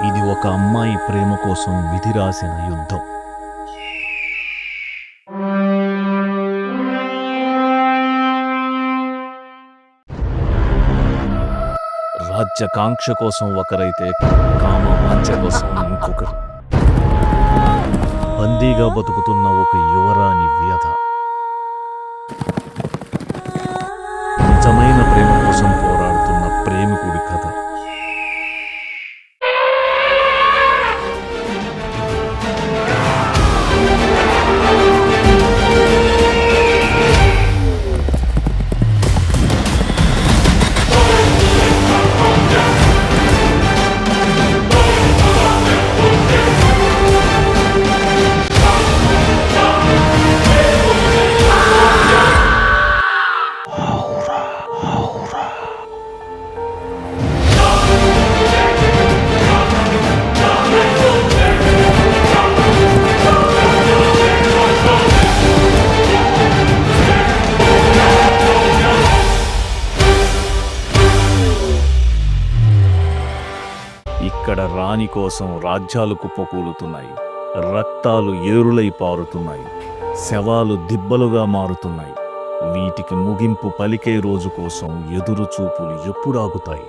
ఇది ఒక అమ్మాయి ప్రేమ కోసం విధి రాసిన యుద్ధం. రాజ్యకాంక్ష కోసం ఒకరైతే కామవాంఛ కోసం ఇంకొకరు. బందీగా బతుకుతున్న ఒక యువరాణి వ్యధ. నిజమైన ప్రేమ కోసం పోరాడుతున్న ప్రేమికుడి కథ. ఇక్కడ రాణి కోసం రాజ్యాలు కుప్పకూలుతున్నాయి. రక్తాలు ఏరులై పారుతున్నాయి. శవాలు దిబ్బలుగా మారుతున్నాయి. వీటికి ముగింపు పలికే రోజు కోసం ఎదురు చూపులు ఎప్పుడాగుతాయి?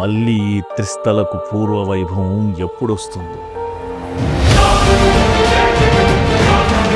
మళ్ళీ ఈ త్రిస్థలకు పూర్వ వైభవం ఎప్పుడొస్తుందో?